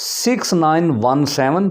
6917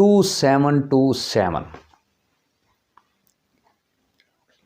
2727।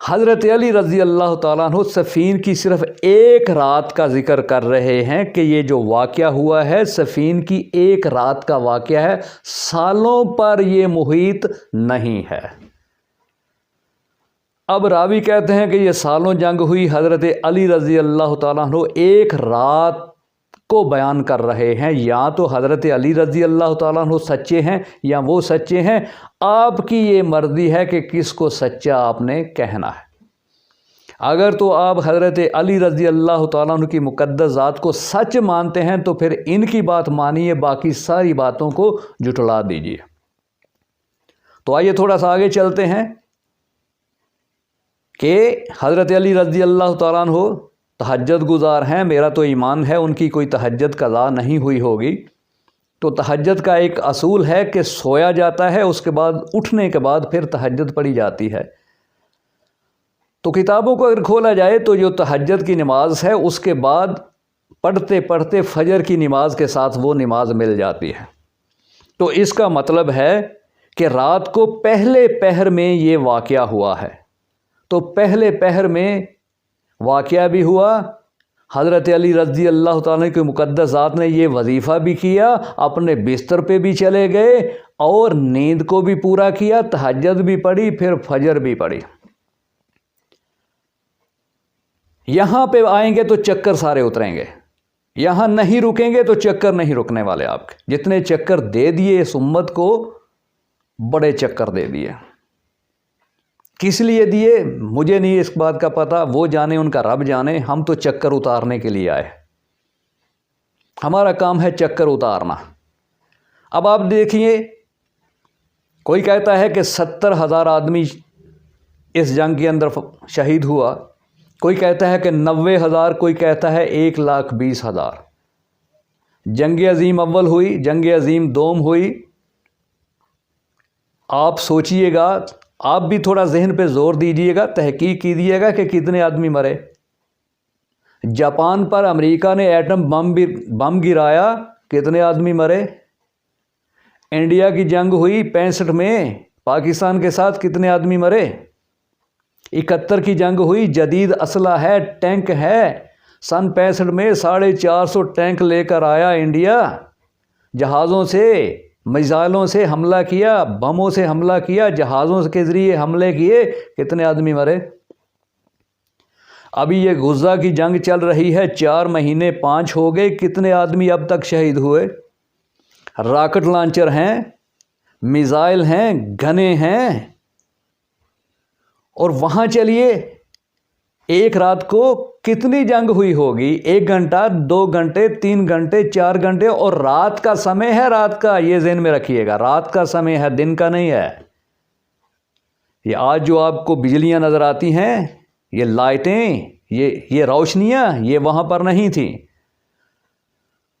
حضرت علی رضی اللہ تعالیٰ عنہ سفین کی صرف ایک رات کا ذکر کر رہے ہیں کہ یہ جو واقعہ ہوا ہے سفین کی ایک رات کا واقعہ ہے، سالوں پر یہ محیط نہیں ہے۔ اب راوی کہتے ہیں کہ یہ سالوں جنگ ہوئی، حضرت علی رضی اللہ تعالیٰ عنہ ایک رات کو بیان کر رہے ہیں۔ یا تو حضرت علی رضی اللہ تعالیٰ عنہ سچے ہیں یا وہ سچے ہیں، آپ کی یہ مرضی ہے کہ کس کو سچا آپ نے کہنا ہے۔ اگر تو آپ حضرت علی رضی اللہ تعالیٰ عنہ کی مقدس ذات کو سچ مانتے ہیں تو پھر ان کی بات مانیے، باقی ساری باتوں کو جھٹلا دیجیے۔ تو آئیے تھوڑا سا آگے چلتے ہیں کہ حضرت علی رضی اللہ تعالیٰ عنہ تہجد گزار ہیں، میرا تو ایمان ہے ان کی کوئی تہجد قضا نہیں ہوئی ہوگی۔ تو تہجد کا ایک اصول ہے کہ سویا جاتا ہے، اس کے بعد اٹھنے کے بعد پھر تہجد پڑھی جاتی ہے۔ تو کتابوں کو اگر کھولا جائے تو جو تہجد کی نماز ہے اس کے بعد پڑھتے پڑھتے فجر کی نماز کے ساتھ وہ نماز مل جاتی ہے۔ تو اس کا مطلب ہے کہ رات کو پہلے پہر میں یہ واقعہ ہوا ہے۔ تو پہلے پہر میں واقعہ بھی ہوا، حضرت علی رضی اللہ تعالیٰ کی مقدس ذات نے یہ وظیفہ بھی کیا، اپنے بستر پہ بھی چلے گئے اور نیند کو بھی پورا کیا، تہجد بھی پڑھی، پھر فجر بھی پڑھی۔ یہاں پہ آئیں گے تو چکر سارے اتریں گے، یہاں نہیں رکیں گے تو چکر نہیں رکنے والے آپ کے۔ جتنے چکر دے دیے اس امت کو، بڑے چکر دے دیے۔ کس لیے دیے مجھے نہیں اس بات کا پتہ، وہ جانے، ان کا رب جانے۔ ہم تو چکر اتارنے کے لیے آئے، ہمارا کام ہے چکر اتارنا۔ اب آپ دیکھیے، کوئی کہتا ہے کہ 70,000 آدمی اس جنگ کے اندر شہید ہوا، کوئی کہتا ہے کہ 90,000، کوئی کہتا ہے 1,20,000۔ جنگ عظیم اول ہوئی، جنگ عظیم دوم ہوئی۔ آپ سوچئے گا، آپ بھی تھوڑا ذہن پہ زور دیجئے گا، تحقیق کیجئے گا کہ کتنے آدمی مرے۔ جاپان پر امریکہ نے ایٹم بم گرایا، کتنے آدمی مرے۔ انڈیا کی جنگ ہوئی 65 میں پاکستان کے ساتھ، کتنے آدمی مرے۔ 71 کی جنگ ہوئی، جدید اسلحہ ہے، ٹینک ہے، سن 65 میں 450 ٹینک لے کر آیا انڈیا، جہازوں سے، میزائلوں سے حملہ کیا، بموں سے حملہ کیا، جہازوں کے ذریعے حملے کیے، کتنے آدمی مرے۔ ابھی یہ غزہ کی جنگ چل رہی ہے، 4 مہینے 5 ہو گئے، کتنے آدمی اب تک شہید ہوئے۔ راکٹ لانچر ہیں، میزائل ہیں، گنے ہیں، اور وہاں چلیے ایک رات کو کتنی جنگ ہوئی ہوگی، 1 گھنٹہ، 2 گھنٹے، 3 گھنٹے، 4 گھنٹے، اور رات کا سمے ہے، رات کا، یہ ذہن میں رکھیے گا، رات کا سمے ہے، دن کا نہیں ہے۔ یہ آج جو آپ کو بجلیاں نظر آتی ہیں، یہ لائٹیں، یہ روشنیاں، یہ وہاں پر نہیں تھیں۔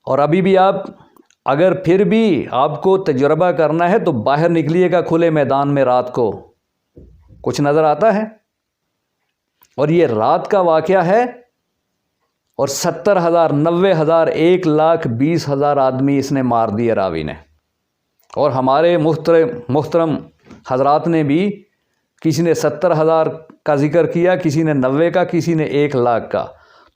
اور ابھی بھی آپ اگر پھر بھی آپ کو تجربہ کرنا ہے تو باہر نکلیے گا کھلے میدان میں، رات کو کچھ نظر آتا ہے؟ اور یہ رات کا واقعہ ہے، اور 70,000، 90,000، 1,20,000 آدمی اس نے مار دیے راوی نے۔ اور ہمارے محترم حضرات نے بھی، کسی نے 70,000 کا ذکر کیا، کسی نے 90 کا، کسی نے 1,00,000 کا۔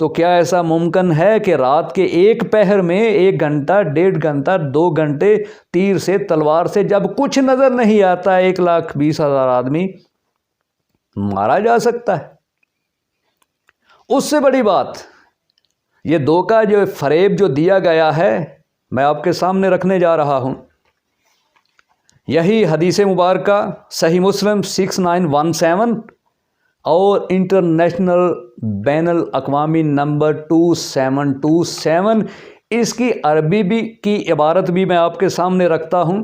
تو کیا ایسا ممکن ہے کہ رات کے ایک پہر میں 1 گھنٹہ، 1.5 گھنٹہ، 2 گھنٹے تیر سے، تلوار سے، جب کچھ نظر نہیں آتا، 1,20,000 آدمی مارا جا سکتا ہے؟ اس سے بڑی بات، یہ دھوکہ، جو فریب جو دیا گیا ہے، میں آپ کے سامنے رکھنے جا رہا ہوں۔ یہی حدیث مبارکہ صحیح مسلم 6917 اور انٹرنیشنل بین الاقوامی نمبر 2727، اس کی عربی کی عبارت بھی میں آپ کے سامنے رکھتا ہوں،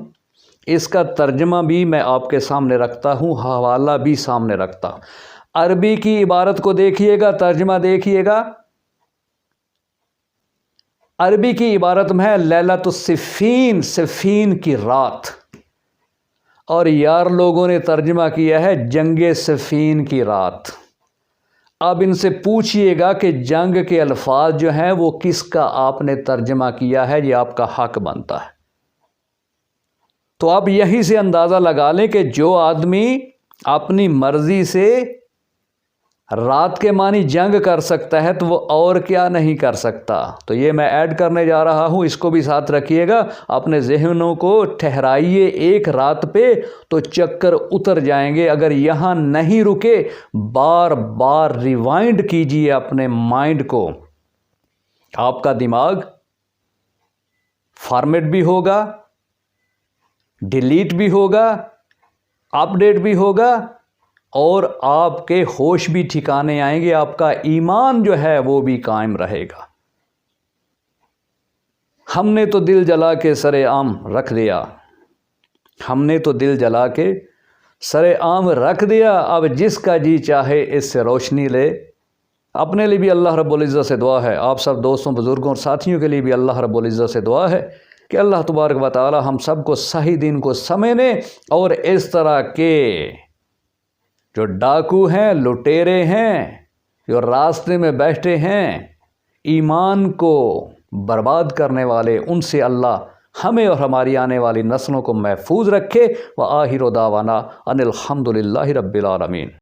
اس کا ترجمہ بھی میں آپ کے سامنے رکھتا ہوں، حوالہ بھی سامنے رکھتا ہوں۔ عربی کی عبارت کو دیکھیے گا، ترجمہ دیکھیے گا۔ عربی کی عبارت میں ہے لیلۃ الصفین، صفین کی رات، اور یار لوگوں نے ترجمہ کیا ہے جنگ صفین کی رات۔ اب ان سے پوچھئے گا کہ جنگ کے الفاظ جو ہیں وہ کس کا آپ نے ترجمہ کیا ہے، یہ آپ کا حق بنتا ہے۔ تو آپ یہی سے اندازہ لگا لیں کہ جو آدمی اپنی مرضی سے رات کے معنی جنگ کر سکتا ہے تو وہ اور کیا نہیں کر سکتا. تو یہ میں ایڈ کرنے جا رہا ہوں، اس کو بھی ساتھ رکھیے گا. اپنے ذہنوں کو ٹھہرائیے ایک رات پہ تو چکر اتر جائیں گے. اگر یہاں نہیں رکے، بار بار ریوائنڈ کیجئے اپنے مائنڈ کو. آپ کا دماغ فارمیٹ بھی ہوگا، ڈیلیٹ بھی ہوگا، اپ ڈیٹ بھی ہوگا، اور آپ کے ہوش بھی ٹھکانے آئیں گے. آپ کا ایمان جو ہے وہ بھی قائم رہے گا. ہم نے تو دل جلا کے سر عام رکھ دیا. ہم نے تو دل جلا کے سر عام رکھ دیا. اب جس کا جی چاہے اس سے روشنی لے. اپنے لیے بھی اللہ رب العزت سے دعا ہے، آپ سب دوستوں، بزرگوں اور ساتھیوں کے لیے بھی اللہ رب العزت سے دعا ہے کہ اللہ تبارک و تعالی ہم سب کو صحیح دین کو سمجھنے اور اس طرح کے جو ڈاکو ہیں، لٹیرے ہیں، جو راستے میں بیٹھے ہیں، ایمان کو برباد کرنے والے، ان سے اللہ ہمیں اور ہماری آنے والی نسلوں کو محفوظ رکھے. وآخر دعوانا ان الحمد للہ رب العالمین.